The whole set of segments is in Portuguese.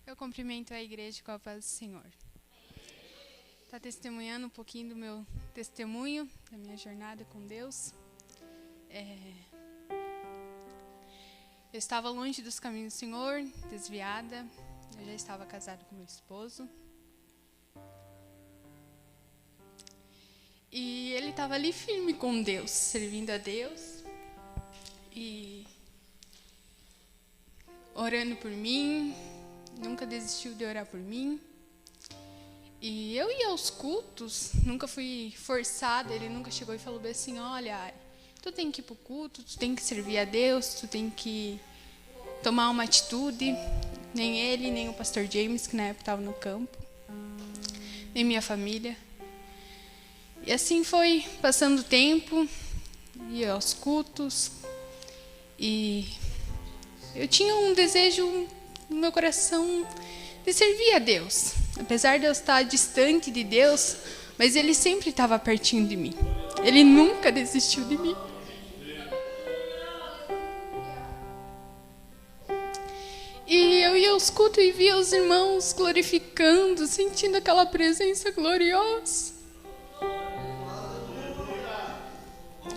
Eu cumprimento a igreja com a paz do Senhor. Está testemunhando um pouquinho do meu testemunho, da minha jornada com Deus. Eu estava longe dos caminhos do Senhor, desviada. Eu já estava casada com meu esposo. E ele estava ali firme com Deus, servindo a Deus. E orando por mim. Nunca desistiu de orar por mim. E eu ia aos cultos, nunca fui forçada. Ele nunca chegou e falou assim: olha, Ari, tu tem que ir pro culto, tu tem que servir a Deus, tu tem que tomar uma atitude. Nem ele, nem o pastor James, que na época estava no campo, nem minha família. E assim foi passando o tempo, ia aos cultos. E eu tinha um desejo no meu coração de servir a Deus. Apesar de eu estar distante de Deus, mas Ele sempre estava pertinho de mim. Ele nunca desistiu de mim. E eu ia aos cultos e via os irmãos glorificando, sentindo aquela presença gloriosa.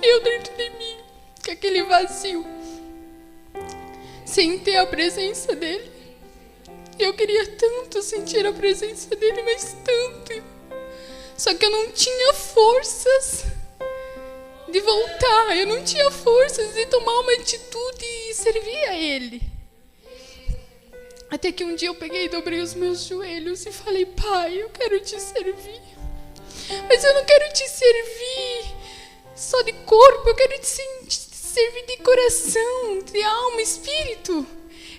E eu dentro de mim, com aquele vazio, sem ter a presença dEle. Eu queria tanto sentir a presença dEle, mas tanto. Só que eu não tinha forças de voltar. Eu não tinha forças de tomar uma atitude e servir a Ele. Até que um dia eu peguei e dobrei os meus joelhos e falei: Pai, eu quero te servir. Mas eu não quero te servir só de corpo. Eu quero te servir de coração, de alma, espírito.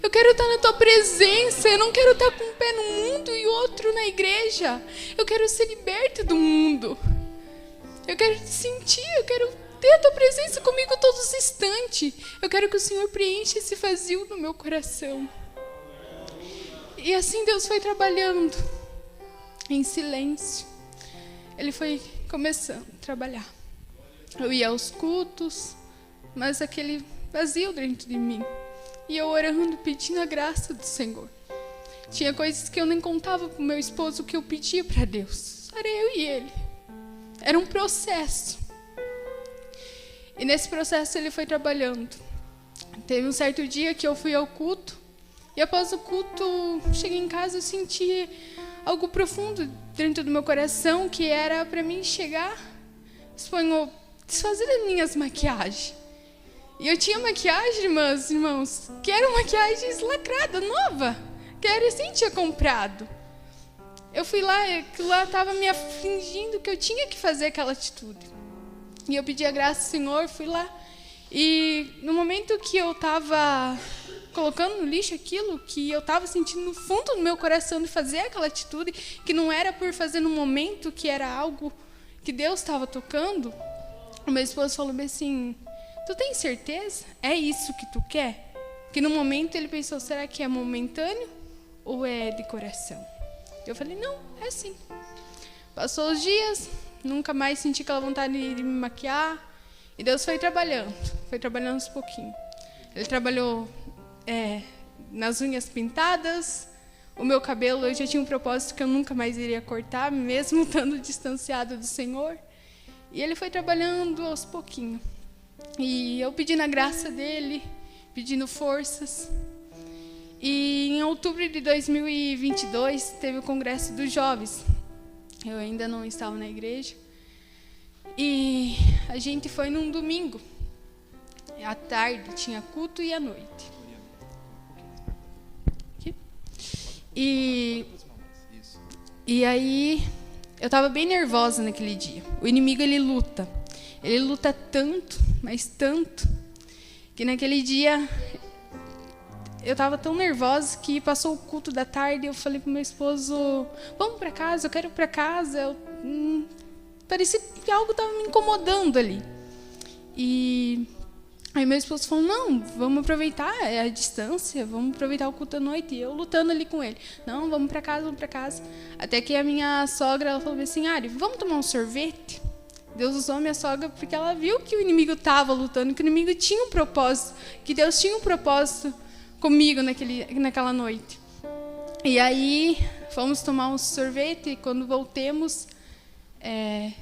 Eu quero estar na tua presença. Eu não quero estar com um pé no mundo e outro na igreja. Eu quero ser liberta do mundo. Eu quero te sentir. Eu quero ter a tua presença comigo todos os instantes. Eu quero que o Senhor preencha esse vazio no meu coração. E assim Deus foi trabalhando em silêncio. Ele foi começando a trabalhar. Eu ia aos cultos, mas aquele vazio dentro de mim. E eu orando, pedindo a graça do Senhor. Tinha coisas que eu nem contava para o meu esposo, que eu pedia para Deus. Era eu e ele. Era um processo. E nesse processo ele foi trabalhando. Teve um certo dia que eu fui ao culto. E após o culto, cheguei em casa e senti algo profundo dentro do meu coração, que era para mim chegar, desfazer as minhas maquiagens. E eu tinha maquiagem, irmãos, que eram maquiagens lacradas, nova, que a Ari tinha comprado. Eu fui lá, lá estava me fingindo que eu tinha que fazer aquela atitude. E eu pedi a graça do Senhor, fui lá. E no momento que eu estava colocando no lixo aquilo que eu estava sentindo no fundo do meu coração de fazer aquela atitude, que não era por fazer no momento, que era algo que Deus estava tocando, o meu esposo falou bem assim: tu tem certeza? É isso que tu quer? Que no momento ele pensou: será que é momentâneo ou é de coração? Eu falei: não, é assim. Passou os dias, nunca mais senti aquela vontade de me maquiar. E Deus foi trabalhando aos pouquinhos. Ele trabalhou nas unhas pintadas. O meu cabelo, eu já tinha um propósito que eu nunca mais iria cortar, mesmo estando distanciado do Senhor. E ele foi trabalhando aos pouquinhos. E eu pedindo a graça dele, pedindo forças. E em outubro de 2022, teve o Congresso dos Jovens. Eu ainda não estava na igreja. E a gente foi num domingo. À tarde, tinha culto e à noite. Aqui. E aí, eu estava bem nervosa naquele dia. O inimigo, ele luta. Ele luta tanto, mas tanto, que naquele dia eu estava tão nervosa que passou o culto da tarde. Eu falei para o meu esposo: vamos para casa, eu quero ir para casa. Parecia que algo estava me incomodando ali. E aí meu esposo falou: não, vamos aproveitar a distância, vamos aproveitar o culto da noite. E eu lutando ali com ele: não, vamos para casa. Até que a minha sogra, ela falou assim: Ari, vamos tomar um sorvete? Deus usou a minha sogra porque ela viu que o inimigo estava lutando, que o inimigo tinha um propósito, que Deus tinha um propósito comigo naquela noite. E aí fomos tomar um sorvete e quando voltemos,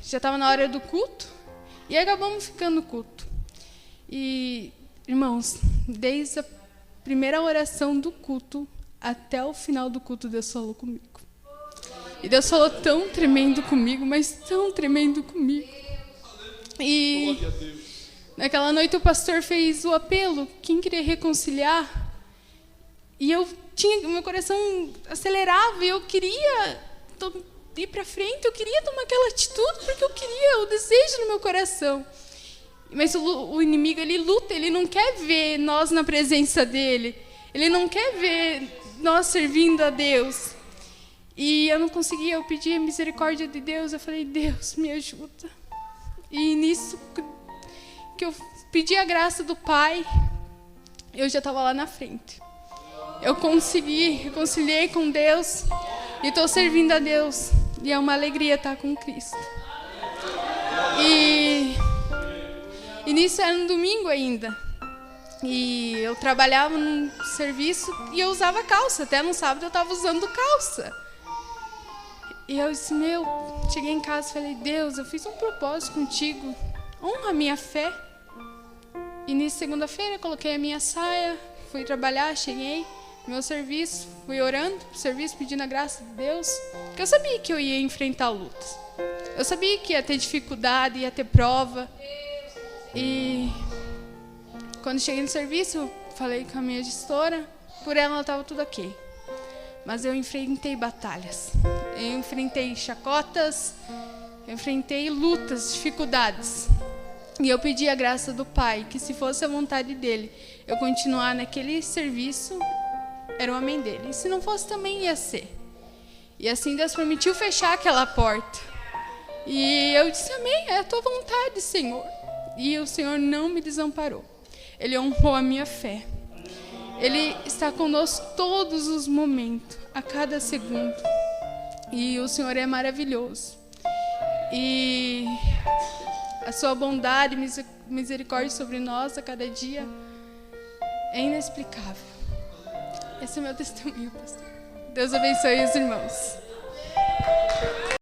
já estava na hora do culto e acabamos ficando no culto. E, irmãos, desde a primeira oração do culto até o final do culto, Deus falou comigo. E Deus falou tão tremendo comigo, mas tão tremendo comigo. E naquela noite o pastor fez o apelo, quem queria reconciliar. E meu coração acelerava, e eu queria ir para frente, eu queria tomar aquela atitude, porque eu queria, o desejo no meu coração. Mas o inimigo, ele luta, ele não quer ver nós na presença dele, ele não quer ver nós servindo a Deus. E eu não conseguia, eu pedi a misericórdia de Deus, eu falei, Deus, me ajuda. E nisso que eu pedi a graça do Pai, eu já estava lá na frente. Eu consegui, reconciliei com Deus e estou servindo a Deus. E é uma alegria estar com Cristo. E nisso era no domingo ainda. E eu trabalhava num serviço e eu usava calça. Até no sábado eu estava usando calça. E eu disse, cheguei em casa e falei, Deus, eu fiz um propósito contigo. Honra a minha fé. E nisso, segunda-feira, coloquei a minha saia, fui trabalhar, cheguei no meu serviço, fui orando pro serviço, pedindo a graça de Deus. Porque eu sabia que eu ia enfrentar lutas. Eu sabia que ia ter dificuldade, ia ter prova. E quando cheguei no serviço, eu falei com a minha gestora, por ela estava tudo ok. Mas eu enfrentei batalhas, eu enfrentei chacotas, eu enfrentei lutas, dificuldades. E eu pedi a graça do Pai, que se fosse a vontade dele, eu continuar naquele serviço, era o amém dele. E se não fosse, também ia ser. E assim Deus permitiu fechar aquela porta. E eu disse, amém, é a tua vontade, Senhor. E o Senhor não me desamparou. Ele honrou a minha fé. Ele está conosco todos os momentos, a cada segundo. E o Senhor é maravilhoso. E a sua bondade e misericórdia sobre nós a cada dia é inexplicável. Esse é o meu testemunho, pastor. Deus abençoe os irmãos.